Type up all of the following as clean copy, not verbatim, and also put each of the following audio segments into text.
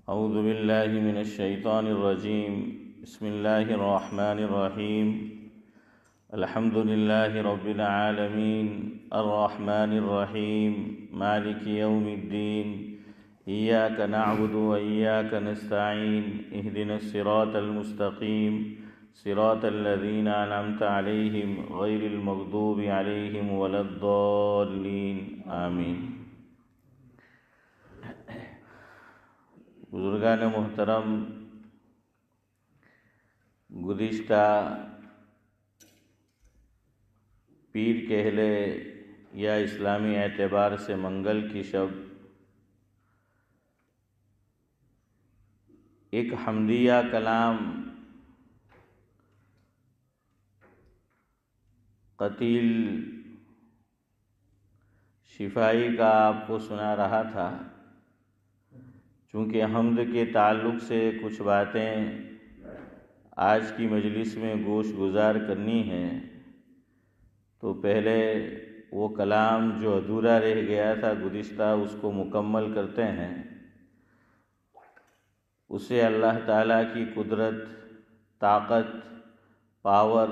اعوذ باللہ من الشیطان الرجیم بسم اللہ الرحمن الرحیم الحمد للہ رب العالمین الرحمن الرحیم مالک یوم الدین ایاک نعبد و ایاک نستعین اہدنا الصراط المستقیم صراط الذین انعمت علیہم غیر المغضوب علیہم ولا الضالین آمین۔ بزرگان محترم، گزشتہ پیر کہہ لے یا اسلامی اعتبار سے منگل کی شب ایک حمدیہ کلام قتیل شفائی کا آپ کو سنا رہا تھا۔ چونکہ حمد کے تعلق سے کچھ باتیں آج کی مجلس میں گوش گزار کرنی ہیں، تو پہلے وہ کلام جو ادھورا رہ گیا تھا گزشتہ اس کو مکمل کرتے ہیں۔ اسے اللہ تعالیٰ کی قدرت، طاقت، پاور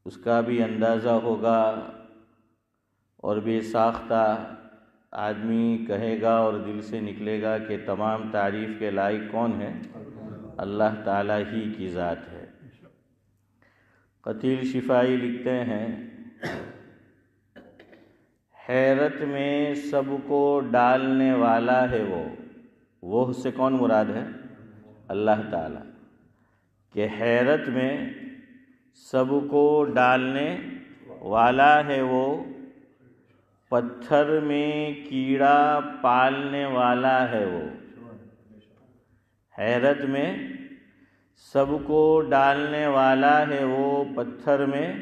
اس کا بھی اندازہ ہوگا، اور بے ساختہ آدمی کہے گا اور دل سے نکلے گا کہ تمام تعریف کے لائق کون ہے؟ اللہ تعالیٰ ہی کی ذات ہے۔ قتیل شفائی لکھتے ہیں، حیرت میں سب کو ڈالنے والا ہے وہ سے کون مراد ہے؟ اللہ تعالیٰ، کہ حیرت میں سب کو ڈالنے والا ہے وہ، پتھر میں کیڑا پالنے والا ہے وہ۔ حیرت میں سب کو ڈالنے والا ہے وہ، پتھر میں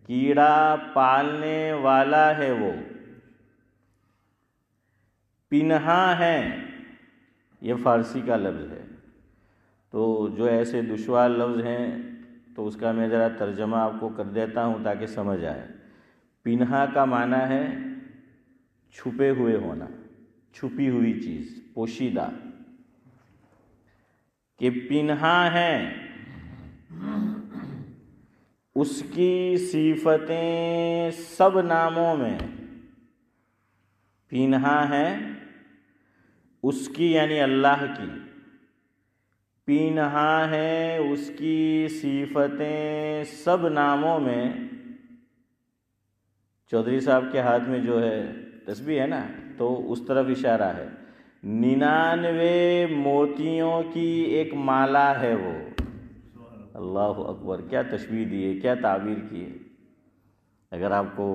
کیڑا پالنے والا ہے وہ۔ پنہا ہے، یہ فارسی کا لفظ ہے، تو جو ایسے دشوار لفظ ہیں تو اس کا میں ذرا ترجمہ آپ کو کر دیتا ہوں تاکہ سمجھ آئے۔ پنہا کا معنی ہے چھپے ہوئے ہونا، چھپی ہوئی چیز، پوشیدہ، کہ پنہا ہے اس کی صفتیں سب ناموں میں۔ پنہا ہے اس کی یعنی اللہ کی، پنہا ہے اس کی صفتیں سب ناموں میں۔ چودھری صاحب کے ہاتھ میں جو ہے تسبیح ہے نا، تو اس طرف اشارہ ہے۔ 99 موتیوں کی ایک مالا ہے وہ۔ اللہ اکبر، کیا تشبیہ دی ہے، کیا تعبیر کی ہے۔ اگر آپ کو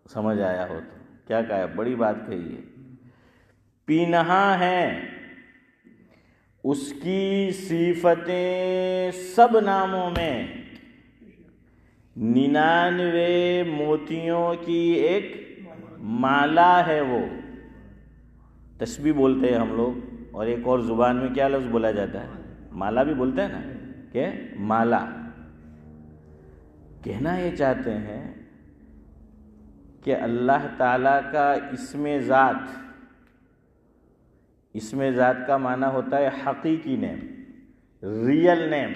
سمجھ آیا ہو تو کیا کہا ہے، بڑی بات کہی ہے۔ پنہا ہے اس کی صفتیں سب ناموں میں، 99 موتیوں کی ایک مالا ہے وہ۔ تسبیح بولتے ہیں ہم لوگ، اور ایک اور زبان میں کیا لفظ بولا جاتا ہے؟ مالا بھی بولتے ہیں نا، کہ مالا۔ کہنا یہ چاہتے ہیں کہ اللہ تعالیٰ کا اسم ذات کا معنی ہوتا ہے حقیقی نیم، ریئل نیم۔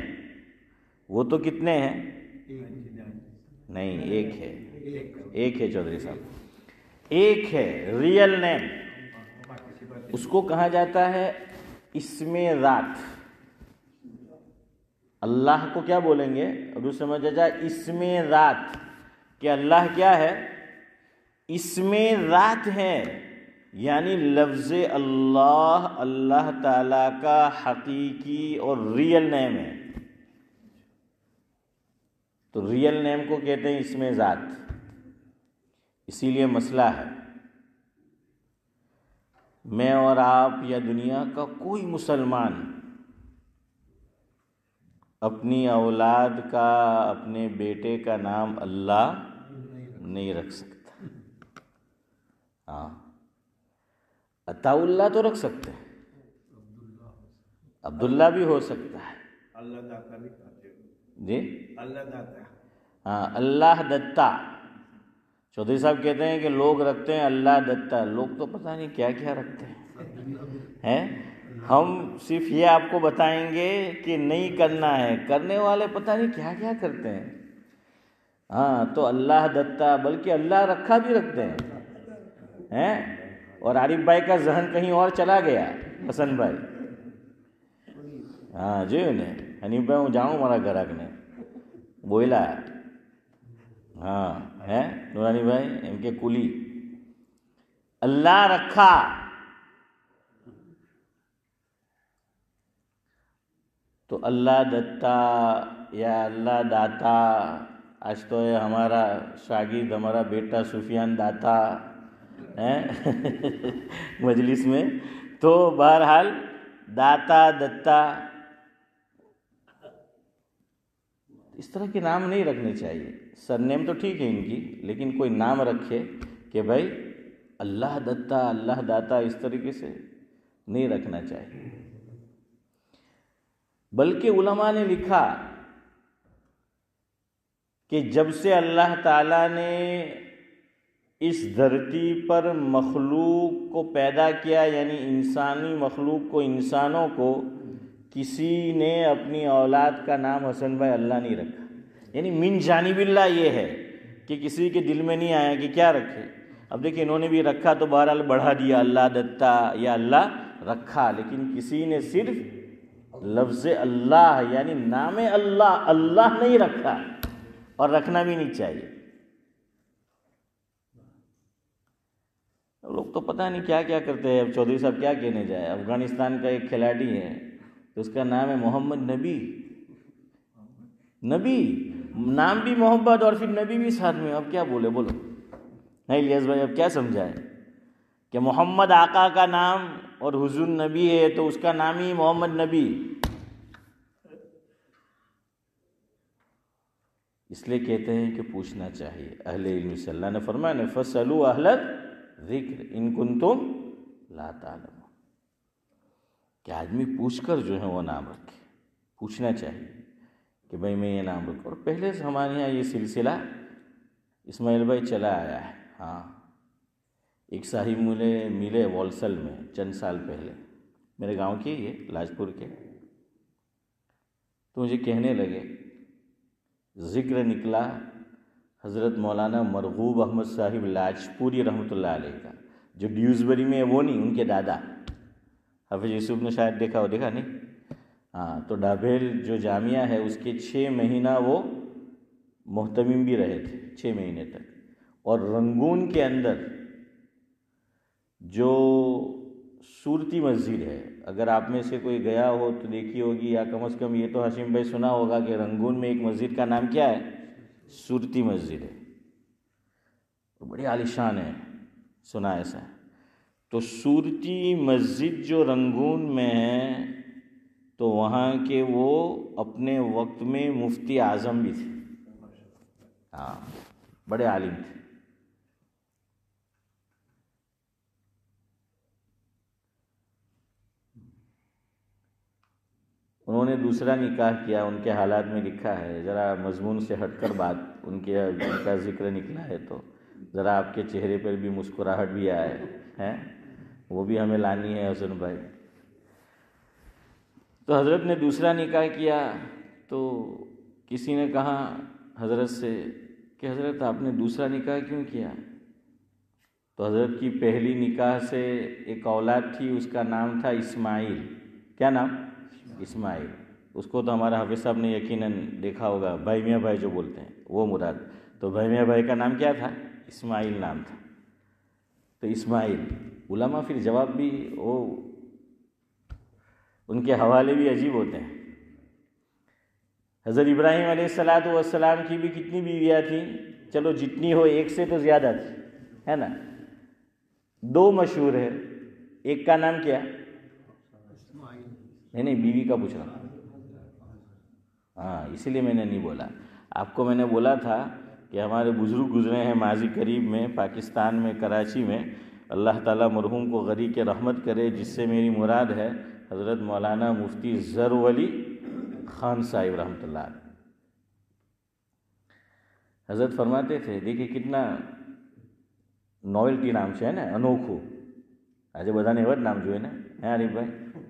وہ تو کتنے ہیں؟ نہیں، ایک ہے چودھری صاحب، ایک ہے ریئل نیم۔ اس کو کہا جاتا ہے اسم ذات۔ اللہ کو کیا بولیں گے؟ اب سمجھا جائے اسم ذات، کہ اللہ کیا ہے؟ اسم ذات ہے، یعنی لفظ اللہ، اللہ تعالیٰ کا حقیقی اور ریئل نیم ہے۔ تو ریئل نیم کو کہتے ہیں اسم ذات۔ اسی لیے مسئلہ ہے، میں اور آپ یا دنیا کا کوئی مسلمان اپنی اولاد کا، اپنے بیٹے کا نام اللہ نہیں رکھ سکتا۔ ہاں، عطا اللہ تو رکھ سکتے ہیں، عبداللہ بھی ہو سکتا ہے، اللہ داتا بھی کہتے ہیں جی، اللہ داتا، ہاں، اللہ دتا۔ چودھری صاحب کہتے ہیں کہ لوگ رکھتے ہیں اللہ دتا، لوگ تو پتہ نہیں کیا کیا رکھتے ہیں۔ ہم صرف یہ آپ کو بتائیں گے کہ نہیں کرنا ہے، کرنے والے پتہ نہیں کیا کیا کرتے ہیں۔ ہاں تو اللہ دتا، بلکہ اللہ رکھا بھی رکھتے ہیں۔ اور عارف بھائی کا ذہن کہیں اور چلا گیا، حسن بھائی، ہاں جی انہیں حنیف بھائی جاؤں مارا گھر آگنے بوئلہ، ہاں ہے نورانی بھائی ان کے کلی، اللہ رکھا۔ تو اللہ دتا یا اللہ داتا، آج تو ہے ہمارا شاگرد، ہمارا بیٹا سفیان داتا ہے مجلس میں، تو بہرحال داتا دتا اس طرح کے نام نہیں رکھنے چاہیے۔ سرنیم تو ٹھیک ہے ان کی، لیکن کوئی نام رکھے کہ بھائی اللہ دتا اللہ داتا، اس طریقے سے نہیں رکھنا چاہیے۔ بلکہ علماء نے لکھا کہ جب سے اللہ تعالیٰ نے اس دھرتی پر مخلوق کو پیدا کیا، یعنی انسانی مخلوق کو، انسانوں کو، کسی نے اپنی اولاد کا نام حسن بھائی اللہ نہیں رکھا، یعنی من جانب اللہ یہ ہے کہ کسی کے دل میں نہیں آیا کہ کیا رکھے۔ اب دیکھیں انہوں نے بھی رکھا تو بہرحال بڑھا دیا اللہ دتا یا اللہ رکھا، لیکن کسی نے صرف لفظ اللہ یعنی نام اللہ اللہ نہیں رکھا، اور رکھنا بھی نہیں چاہیے۔ لوگ تو پتہ نہیں کیا کیا کرتے ہیں۔ اب چودھری صاحب کیا کہنے جائے، افغانستان کا ایک کھلاڑی ہے تو اس کا نام ہے محمد نبی، نبی نام بھی محبت اور پھر نبی بھی ساتھ میں، اب کیا بولے بولو، نہیں الیاس بھائی اب کیا سمجھائے کہ محمد آقا کا نام اور حضور نبی ہے تو اس کا نام ہی محمد نبی۔ اس لیے کہتے ہیں کہ پوچھنا چاہیے اہل علم سے، اللہ نے فرمایا نا فَاسْأَلُوا أَهْلَ الذِّكْرِ إِن كُنتُمْ لَا تَعْلَمُونَ، کہ آدمی پوچھ کر جو ہے وہ نام رکھے، پوچھنا چاہیے کہ بھائی میں یہ نام رکھوں۔ اور پہلے سے ہمارے یہاں یہ سلسلہ اسماعیل بھائی چلا آیا ہے۔ ہاں ایک صاحب ملے والسل میں چند سال پہلے، میرے گاؤں کے یہ لاجپور کے، تو مجھے کہنے لگے، ذکر نکلا حضرت مولانا مرغوب احمد صاحب لاجپوری رحمۃ اللہ علیہ کا، جو ڈیوزبری میں ہے وہ نہیں، ان کے دادا حافظ یوسف نے شاید دیکھا ہو، دیکھا نہیں؟ ہاں تو ڈابھیل جو جامعہ ہے اس کے 6 مہینہ وہ محتمم بھی رہے تھے، 6 مہینے تک۔ اور رنگون کے اندر جو صورتی مسجد ہے، اگر آپ میں سے کوئی گیا ہو تو دیکھی ہوگی، یا کم از کم یہ تو حشیم بھائی سنا ہوگا کہ رنگون میں ایک مسجد کا نام کیا ہے، صورتی مسجد ہے، بڑی عالیشان ہے، سنا ایسا ہے۔ تو صورتی مسجد جو رنگون میں ہے تو وہاں کے وہ اپنے وقت میں مفتی اعظم بھی تھے، ہاں بڑے عالم تھے۔ انہوں نے دوسرا نکاح کیا، ان کے حالات میں لکھا ہے، ذرا مضمون سے ہٹ کر بات ان کا ذکر نکلا ہے تو ذرا آپ کے چہرے پر بھی مسکراہٹ بھی آئے ہیں، وہ بھی ہمیں لانی ہے حسن بھائی۔ تو حضرت نے دوسرا نکاح کیا تو کسی نے کہا حضرت سے کہ حضرت آپ نے دوسرا نکاح کیوں کیا؟ تو حضرت کی پہلی نکاح سے ایک اولاد تھی، اس کا نام تھا اسماعیل۔ کیا نام؟ اسماعیل۔ اس کو تو ہمارا حافظ صاحب نے یقیناً دیکھا ہوگا، بھائی میاں بھائی جو بولتے ہیں وہ مراد، تو بھائی میاں بھائی کا نام کیا تھا؟ اسماعیل نام تھا۔ تو اسماعیل، علماء پھر جواب بھی وہ ان کے حوالے بھی عجیب ہوتے ہیں۔ حضرت ابراہیم علیہ السلام کی بھی کتنی بیویاں تھیں؟ چلو جتنی ہو، ایک سے تو زیادہ تھی، ہے نا؟ 2 مشہور ہے، ایک کا نام کیا؟ نہیں بیوی کا پوچھ رہا ہوں، ہاں اسی لیے میں نے نہیں بولا آپ کو۔ میں نے بولا تھا کہ ہمارے بزرگ گزرے ہیں ماضی قریب میں پاکستان میں کراچی میں، اللہ تعالیٰ مرحوم کو غری کے رحمت کرے، جس سے میری مراد ہے حضرت مولانا مفتی ظہر ولی خان صاحب رحمۃ اللہ علیہ۔ حضرت فرماتے تھے، دیکھیں کتنا નોવેલ્ટી નામ છે ને, અનોખું. આજે બધાને એવા જ નામ જોઈએ ને, હે હરીફભાઈ,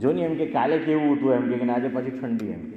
જો નહીં એમ કે કાલે કેવું હતું એમ કે આજે પછી ઠંડી એમ કે.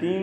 3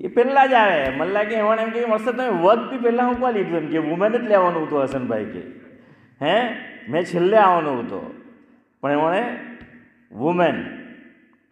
એ પહેલાં જ આવે. મને લાગે એવાને એમ કે મસ્ત તમે વર્ક બી પહેલાં હું કોણ લીધું એમ કે વુમેન જ લેવાનું હતું હસનભાઈ કે હે મેં છેલ્લે આવવાનું હતો પણ એમણે વુમેન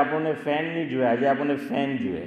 આપણને ફેન નહીં જોઈએ, આજે આપણને ફેન જોઈએ.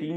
3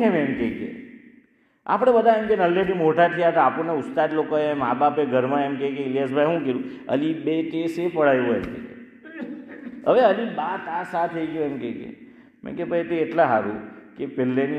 કેમ એમ કે આપણે બધા એમ કે નલ્લેથી મોટા થયા તો આપણને ઉસ્તાદ લોકોએ મા બાપે ઘરમાં એમ કે ઇલિયાસભાઈ શું કર્યું? અલી બે તે સે પડાયું એમ કે હવે અલી બા તા સા થઈ ગયો એમ કે મેં કે ભાઈ તે એટલા સારું કે પહેલેની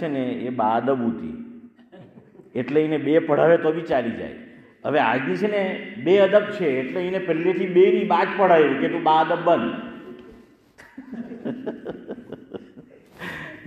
છે ને એ બાઅદબ હતી એટલે એને 2 પઢાવે તો બી ચાલી જાય. હવે આજની છે ને 2 અદબ છે એટલે એને પહેલેથી 2 ની બાદ પઢાયું કે તું બાઅદબ બન.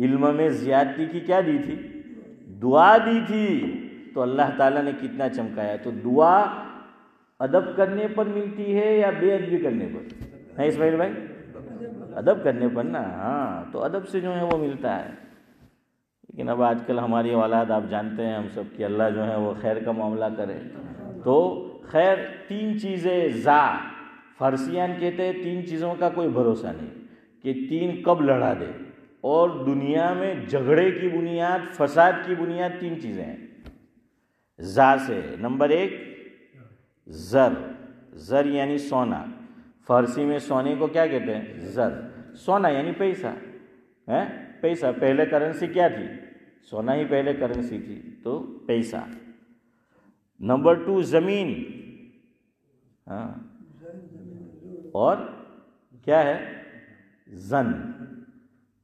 علم میں زیادتی کی کیا دی تھی؟ دعا دی تھی. تو اللہ تعالیٰ نے کتنا چمکایا. تو دعا ادب کرنے پر ملتی ہے یا بے ادبی کرنے پر؟ ہے اسماعیل بھائی؟ ادب کرنے پر نا. ہاں تو ادب سے جو ہے وہ ملتا ہے. لیکن اب آج کل ہماری اولاد آپ جانتے ہیں ہم سب کہ اللہ جو ہے وہ خیر کا معاملہ کرے. تو خیر 3 چیزیں فارسیان کہتے ہیں 3 چیزوں کا کوئی بھروسہ نہیں کہ 3 کب لڑا دے. اور دنیا میں جھگڑے کی بنیاد، فساد کی بنیاد 3 چیزیں ہیں. سے نمبر 1 زر یعنی سونا. فارسی میں سونے کو کیا کہتے ہیں؟ زر. سونا یعنی پیسہ. پیسہ پہلے کرنسی کیا تھی؟ سونا ہی پہلے کرنسی تھی. تو پیسہ. نمبر 2 زمین. اور کیا ہے؟ زن.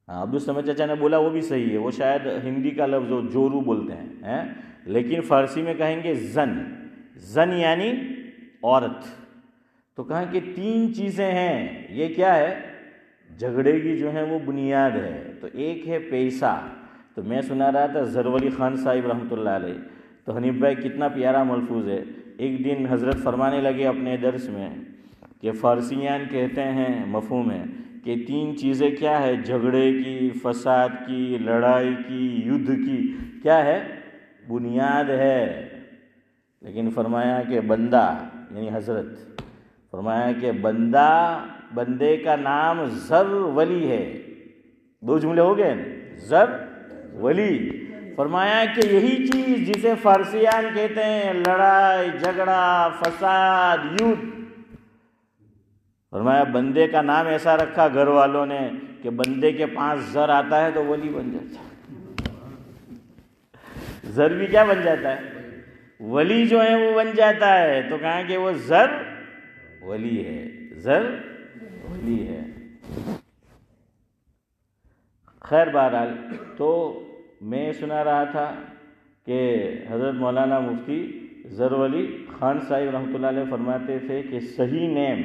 عبدالسمد چچا نے بولا وہ بھی صحیح ہے. وہ شاید ہندی کا لفظ ہو، جورو بولتے ہیں، لیکن فارسی میں کہیں گے زن یعنی عورت. تو کہا کہ 3 چیزیں ہیں. یہ کیا ہے؟ جھگڑے کی جو ہے وہ بنیاد ہے. تو ایک ہے پیسہ. تو میں سنا رہا تھا زر ولی خان صاحب رحمۃ اللہ علیہ. تو حنیف بھائی کتنا پیارا ملفوظ ہے. ایک دن حضرت فرمانے لگے اپنے درس میں کہ فارسیان کہتے ہیں مفہوم ہے کہ 3 چیزیں کیا ہے؟ جھگڑے کی، فساد کی، لڑائی کی، یدھ کی کیا ہے؟ بنیاد ہے. لیکن فرمایا کہ بندہ یعنی حضرت فرمایا کہ بندے کا نام زر ولی ہے. 2 جملے ہو گئے. زر ولی. فرمایا کہ یہی چیز جسے فارسیان کہتے ہیں لڑائی جھگڑا فساد یدھ، فرمایا بندے کا نام ایسا رکھا گھر والوں نے کہ بندے کے پاس زر آتا ہے تو ولی بن جاتا ہے. زر بھی کیا بن جاتا ہے؟ ولی جو ہے وہ بن جاتا ہے. تو کہا کہ وہ زر ولی ہے. زر ولی ہے. خیر بہرحال تو میں سنا رہا تھا کہ حضرت مولانا مفتی زر ولی خان صاحب رحمۃ اللہ علیہ فرماتے تھے کہ صحیح نیم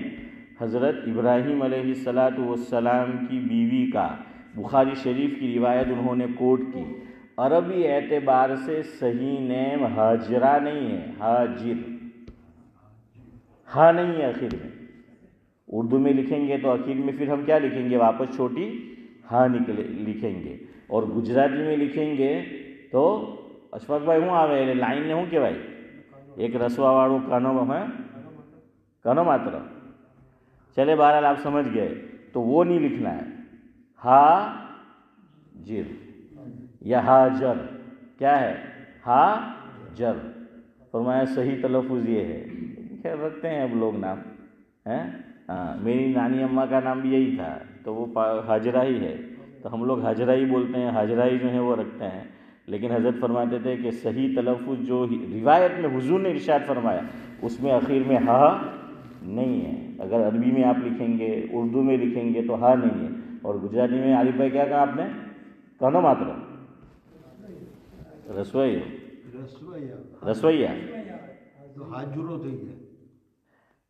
حضرت ابراہیم علیہ السلام کی بیوی کا بخاری شریف کی روایت انہوں نے کوٹ کی. عربی اعتبار سے صحیح نیم ہاجرہ نہیں ہے، ہاجر. ہاں نہیں ہے آخر میں. اردو میں لکھیں گے تو آخر میں پھر ہم کیا لکھیں گے؟ واپس چھوٹی ہاں لکھیں گے. اور گجراتی میں لکھیں گے تو اشفاق بھائی ہوں آوے لائن نے ہوں کہ بھائی ایک رسوا واڑو کانو ماتر. چلے بہرحال آپ سمجھ گئے. تو وہ نہیں لکھنا ہے. ہاجر یا ہاجر. کیا ہے؟ ہاجر. فرمایا صحیح تلفظ یہ ہے. خیر رکھتے ہیں اب لوگ نام. میری نانی اماں کا نام بھی یہی تھا تو وہ ہاجرہ ہی ہے. تو ہم لوگ ہاجرہ ہی بولتے ہیں، ہاجرہ ہی جو ہے وہ رکھتے ہیں. لیکن حضرت فرماتے تھے کہ صحیح تلفظ جو روایت میں حضور نے ارشاد فرمایا اس میں اخیر میں ہا نہیں ہے. اگر عربی میں آپ لکھیں گے، اردو میں لکھیں گے تو ہا نہیں ہے. اور گجراتی میں عارف بھائی کیا کہا آپ نے؟ کانو ماتر رسویا.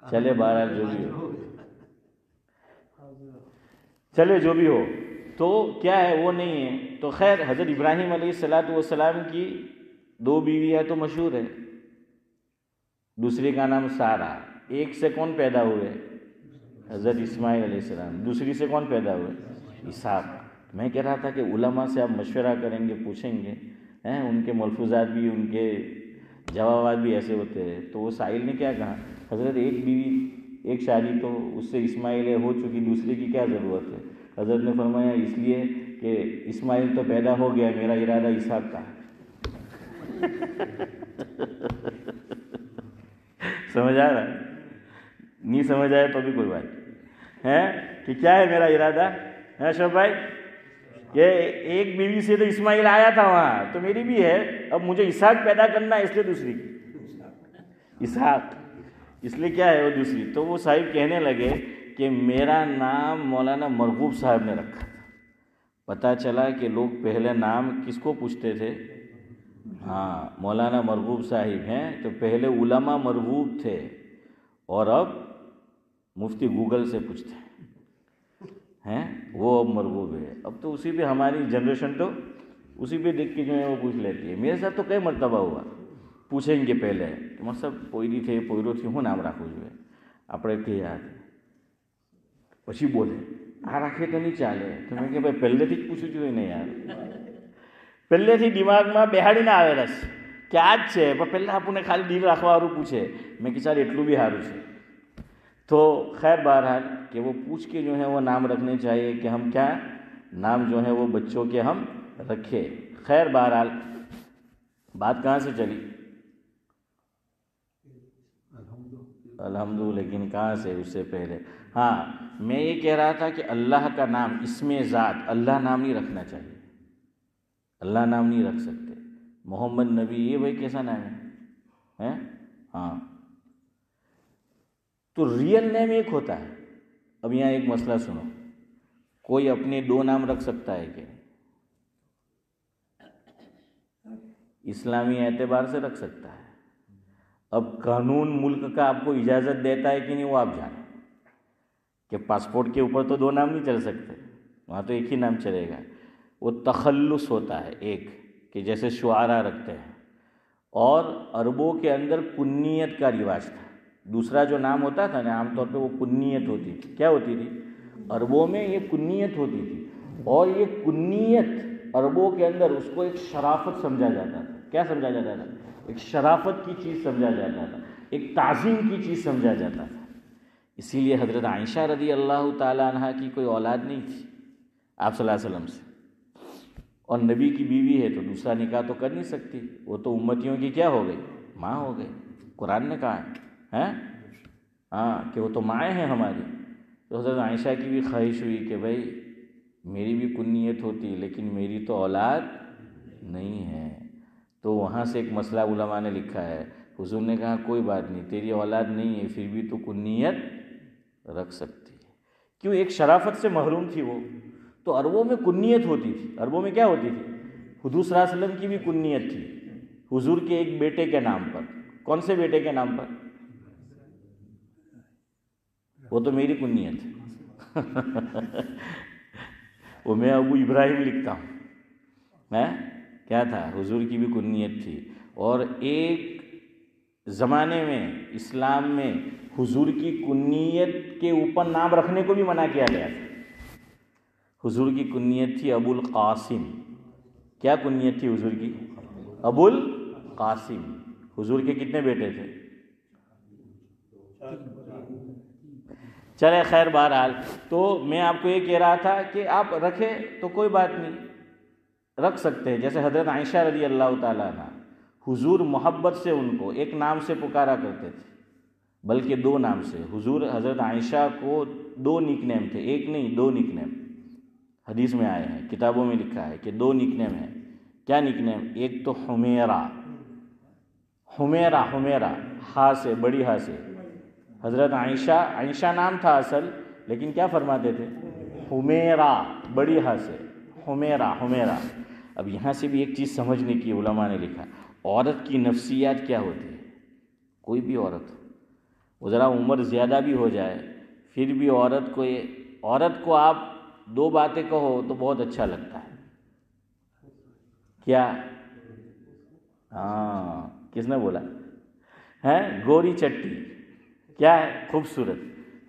چلے بہرحال جو بھی ہو تو کیا ہے وہ نہیں ہے. تو خیر حضرت ابراہیم علیہ السلام کی 2 بیوی ہے تو مشہور ہے. دوسری کا نام سارا. ایک سے کون پیدا ہوئے؟ حضرت اسماعیل علیہ السلام. دوسری سے کون پیدا ہوئے؟ اسحاق. میں کہہ رہا تھا کہ علماء سے آپ مشورہ کریں گے، پوچھیں گے، ان کے ملفوظات بھی ان کے جوابات بھی ایسے ہوتے ہیں. تو وہ سائل نے کیا کہا؟ حضرت ایک بیوی ایک شادی تو اس سے اسماعیل ہو چکی، دوسرے کی کیا ضرورت ہے؟ حضرت نے فرمایا اس لیے کہ اسماعیل تو پیدا ہو گیا، میرا ارادہ اسحاق کا ہے. سمجھ آ رہا ہے؟ نہیں سمجھ آئے تو بھی کوئی بات ہے کہ کیا ہے میرا ارادہ ہے شب بھائی کہ ایک بیوی سے تو اسماعیل آیا تھا وہاں تو میری بھی ہے. اب مجھے اسحاق پیدا کرنا ہے اس لیے دوسری کی اسحاق. اس لیے کیا ہے وہ دوسری. تو وہ صاحب کہنے لگے کہ میرا نام مولانا مرغوب صاحب نے رکھا تھا. پتہ چلا کہ لوگ پہلے نام کس کو پوچھتے تھے؟ مولانا مرغوب صاحب ہیں. تو پہلے علماء مرغوب تھے اور اب مفتی گوگل سے پوچھتے ہیں. ہیں وہ اب مرغوب ہے. اب تو اسی پہ ہماری جنریشن تو اسی پہ دیکھ کے جو ہے وہ پوچھ لیتی ہے. میرے ساتھ تو کئی مرتبہ ہوا, پوچھیں گے پہلے کہ مطلب પોયરી થઈ પોયરો થી હું નામ રાખવું જોઈએ, આપણે કે યાર પછી બોલે આ રાખે તો નહીં ચાલે. તો મેં કે ભાઈ પહેલેથી જ પૂછવું જોઈએ ને યાર, પહેલેથી દિમાગમાં બેહાડીને આવેલા છે કે આ જ છે, પણ પહેલાં આપણને ખાલી દિલ રાખવાવાળું પૂછે. મેં કે ચાલ એટલું બી સારું છે. تو خیر بہرحال کہ وہ پوچھ کے جو ہے وہ نام رکھنے چاہیے کہ ہم کیا نام جو ہے وہ بچوں کے ہم رکھے. خیر بہرحال بات کہاں سے چلی؟ الحمد. لیکن کہاں سے؟ اس سے پہلے ہاں میں یہ کہہ رہا تھا کہ اللہ کا نام اسم ذات اللہ نام نہیں رکھنا چاہیے. اللہ نام نہیں رکھ سکتے. محمد نبی یہ بھائی کیسا نام ہے؟ ہاں تو ریئل نیم ایک ہوتا ہے. اب یہاں ایک مسئلہ سنو, کوئی اپنے 2 نام رکھ سکتا ہے کہ اسلامی اعتبار سے رکھ سکتا ہے. اب قانون ملک کا آپ کو اجازت دیتا ہے کہ نہیں وہ آپ جانیں کہ پاسپورٹ کے اوپر تو 2 نام نہیں چل سکتے, وہاں تو ایک ہی نام چلے گا. وہ تخلص ہوتا ہے ایک کہ جیسے شعراء رکھتے ہیں, اور عربوں کے اندر کنیت کا رواج تھا. دوسرا جو نام ہوتا تھا نا عام طور پہ وہ کنیت ہوتی تھی. کیا ہوتی تھی؟ عربوں میں یہ کنیت ہوتی تھی, اور یہ کنیت عربوں کے اندر اس کو ایک شرافت سمجھا جاتا تھا. کیا سمجھا جاتا تھا؟ ایک شرافت کی چیز سمجھا جاتا تھا, ایک تعظیم کی چیز سمجھا جاتا تھا. اسی لیے حضرت عائشہ رضی اللہ تعالیٰ عنہ کی کوئی اولاد نہیں تھی آپ صلی اللہ علیہ وسلم سے, اور نبی کی بیوی ہے تو دوسرا نکاح تو کر نہیں سکتی. وہ تو امتیوں کی کیا ہو گئی؟ ماں ہو گئی. قرآن نے کہا ہے ہاں کہ وہ تو مائیں ہیں ہماری. تو حضرت عائشہ کی بھی خواہش ہوئی کہ بھائی میری بھی کنیت ہوتی لیکن میری تو اولاد نہیں ہے. تو وہاں سے ایک مسئلہ علماء نے لکھا ہے. حضور نے کہا کوئی بات نہیں, تیری اولاد نہیں ہے پھر بھی تو کنیت رکھ سکتی ہے. کیوں؟ ایک شرافت سے محروم تھی وہ. تو عربوں میں کنیت ہوتی تھی. عربوں میں کیا ہوتی تھی؟ حضور صلی اللہ علیہ وسلم کی بھی کنیت تھی حضور کے ایک بیٹے کے نام پر. کون سے بیٹے کے نام پر؟ وہ تو میری کنیت ہے وہ میں ابو ابراہیم لکھتا ہوں. کیا تھا؟ حضور کی بھی کنیت تھی. اور ایک زمانے میں اسلام میں حضور کی کنیت کے اوپر نام رکھنے کو بھی منع کیا گیا تھا. حضور کی کنیت تھی ابو القاسم. کیا کنیت تھی حضور کی؟ ابو القاسم. حضور کے کتنے بیٹے تھے؟ چلے خیر بہرحال. تو میں آپ کو یہ کہہ رہا تھا کہ آپ رکھے تو کوئی بات نہیں, رکھ سکتے ہیں. جیسے حضرت عائشہ رضی اللہ تعالیٰ عنہ, حضور محبت سے ان کو ایک نام سے پکارا کرتے تھے, بلکہ 2 نام سے. حضرت عائشہ کو 2 نک نیم تھے, ایک نہیں 2 نک نیم. حدیث میں آئے ہیں, کتابوں میں لکھا ہے کہ 2 نک نیم ہیں. کیا نک نیم؟ ایک تو حمیرہ, حمیرہ ہا سے, بڑی ہا سے. حضرت عائشہ نام تھا اصل, لیکن کیا فرماتے تھے؟ حمیرہ, بڑی ہا سے, حمیرہ. اب یہاں سے بھی ایک چیز سمجھنے کی علماء نے لکھا, عورت کی نفسیات کیا ہوتی ہے. کوئی بھی عورت وہ ذرا عمر زیادہ بھی ہو جائے پھر بھی عورت کو آپ 2 باتیں کہو تو بہت اچھا لگتا ہے. کیا؟ ہاں کس نے بولا ہے؟ گوری چٹی. کیا ہے؟ خوبصورت,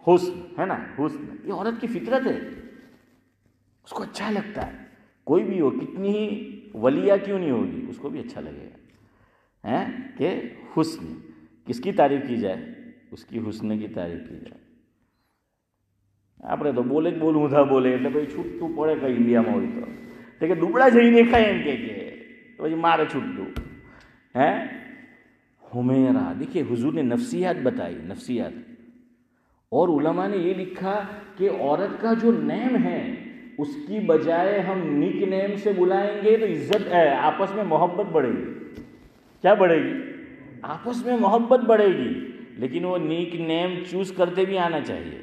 حسن ہے نا, حسن. یہ عورت کی فطرت ہے, اس کو اچھا لگتا ہے. کوئی بھی ہو, کتنی ہی ولیہ کیوں نہیں ہوگی, اس کو بھی اچھا لگے گا کہ حسن. کس کی تعریف کی جائے؟ اس کی حسن کی تعریف کی جائے. આપણે તો બોલે જ બોલું ઊંધા બોલે એટલે પછી છૂટતું પડે કંઈ ઇન્ડિયામાં હોય તો કે દુબળા જઈને ખાય એમ કે પછી મારે છૂટતું حمیرہ. دیکھیے حضور نے نفسیات بتائی, نفسیات. اور علماء نے یہ لکھا کہ عورت کا جو نیم ہے اس کی بجائے ہم نک نیم سے بلائیں گے تو عزت ہے, آپس میں محبت بڑھے گی. کیا بڑھے گی؟ آپس میں محبت بڑھے گی. لیکن وہ نک نیم چوز کرتے بھی آنا چاہیے.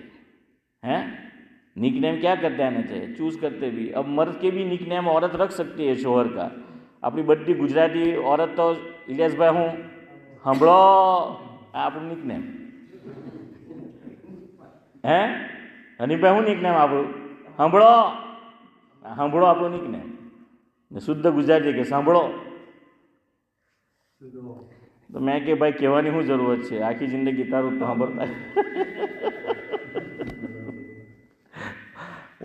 نک نیم کیا کرتے آنا چاہیے؟ چوز کرتے بھی. اب مرد کے بھی نک نیم عورت رکھ سکتی ہے شوہر کا. اپنی بڑی گجراتی عورت تو الیاس بھائی ہوں ہمڑو آپ نک نیم ہنی بھائی ہوں نک نیم آپ સાંભળો, સાંભળો આપણો નિકનેમ ને શુદ્ધ ગુજરાતી કે સાંભળો. તો મેં કે ભાઈ કહેવાની શું જરૂરત છે, આખી જિંદગી તારું તો સાંભળતા.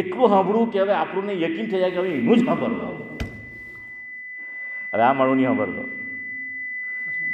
એટલું સાંભળવું કે હવે આપણને યકીન થઈ જાય કે હવે એનું જ સાંભળવું. હવે આ મારું નહીં સાંભળતો,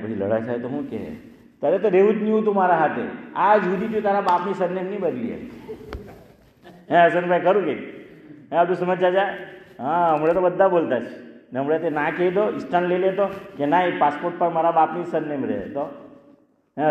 પછી લડાઈ થાય તો શું કહે, તારે તો રહેવું જ નહીં હું તમારા હાથે, આ જુદી જો તારા બાપની સરનેમ નહીં બદલી. હે હસનભાઈ કરું કે હે આપણું સમજ ચાચા? હા, હમણાં તો બધા બોલતા છે ને. હમણાં તે ના કહી દો, સ્ટન લઈ લેતો કે ના એ પાસપોર્ટ પર મારા બાપની સરનેમ રહે તો હે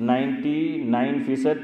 99%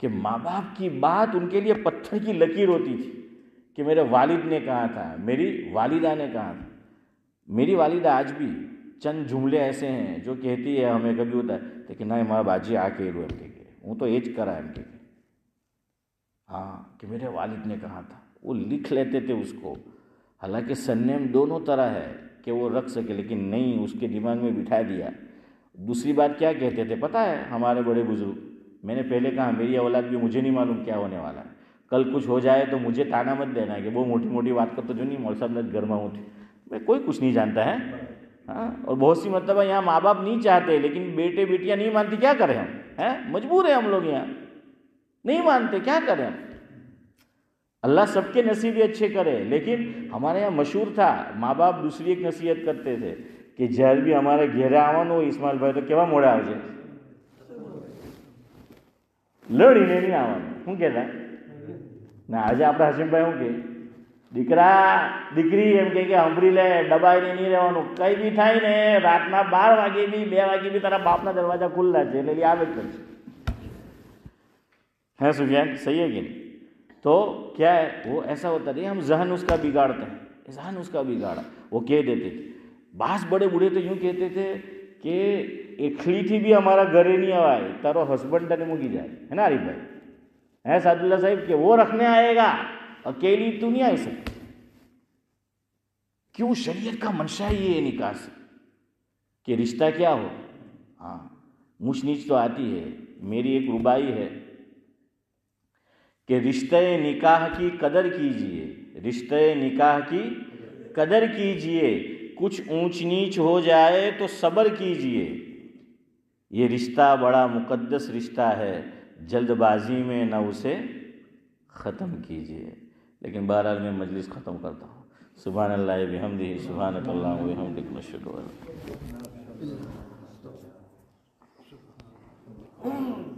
کہ ماں باپ کی بات ان کے لیے پتھر کی لکیر ہوتی تھی کہ میرے والد نے کہا تھا، میری والدہ نے کہا تھا. میری والدہ آج بھی چند جملے ایسے ہیں جو کہتی ہے ہمیں کبھی ہوتا ہے لیکن نہ ماں باجی آ کے رو کے وہ تو ایج کرا ہے کے ہاں کہ میرے والد نے کہا تھا. وہ لکھ لیتے تھے اس کو، حالانکہ سرنیم دونوں طرح ہے کہ وہ رکھ سکے، لیکن نہیں، اس کے دماغ میں بٹھا دیا. دوسری بات کیا کہتے تھے پتہ ہے ہمارے بڑے بزرگ، میں نے پہلے کہا میری اولاد بھی مجھے نہیں معلوم کیا ہونے والا ہے، کل کچھ ہو جائے تو مجھے تانا مت دینا ہے کہ وہ موٹی موٹی بات کرتا جو نہیں مول صاحب نے گرما ہوتی، میں کوئی کچھ نہیں جانتا ہے. ہاں، اور بہت سی مرتبہ یہاں ماں باپ نہیں چاہتے لیکن بیٹے بیٹیاں نہیں مانتی، کیا کریں ہم؟ ہیں مجبور ہیں ہم لوگ، یہاں نہیں مانتے، کیا کریں ہم؟ اللہ سب کے نصیب اچھے کرے. لیکن ہمارے یہاں مشہور تھا، ماں باپ دوسری ایک نصیحت کرتے تھے کہ جہر بھی ہمارے گھیرے آون ہو اسماعیل بھائی تو کیوا موڑے آوجے લડીને નહીં આવવાનું. શું કહેતા ને આજે આપણે હસીમભાઈ શું કહે, દીકરા દીકરી એમ કે સાંભળી લે, દબાઈને નહીં રહેવાનું, કંઈ બી થાય ને રાતના 12 વાગે બી 2 વાગે બી તારા બાપના દરવાજા ખુલ્લા છે એટલે આવે જ કરશે. ہے سفیان صحیح ہے کہ نہیں؟ تو کیا ہے وہ ایسا ہوتا نہیں، ہم ذہن اس کا بگاڑتے ہیں، ذہن اس کا بگاڑا. وہ کہہ دیتے تھے، بعض بڑے بوڑھے تو یوں کہتے تھے کہ એકલી થી બી અમારા ઘરે નહીં આવાય, તારો હસબન્ડ તને મૂકી જાય, ہے نا عارف بھائی؟ ہے سعد اللہ صاحب کہ وہ رکھنے آئے گا، اکیلی تو نہیں آ سکتی. کیوں؟ شریعت کا منشا یہ ہے نکاح سے کہ رشتہ کیا ہو. ہاں اونچ نیچ تو آتی ہے. میری ایک ربائی ہے کہ رشتہ نکاح کی قدر کیجئے، رشتہ نکاح کی قدر کیجئے، کچھ اونچ نیچ ہو جائے تو صبر کیجئے. یہ رشتہ بڑا مقدس رشتہ ہے، جلد بازی میں نہ اسے ختم کیجئے. لیکن بہرحال میں مجلس ختم کرتا ہوں. سبحان اللہ بحمدہ، سبحانک اللہم وبحمدک، نشہد ان لا الہ الا انت.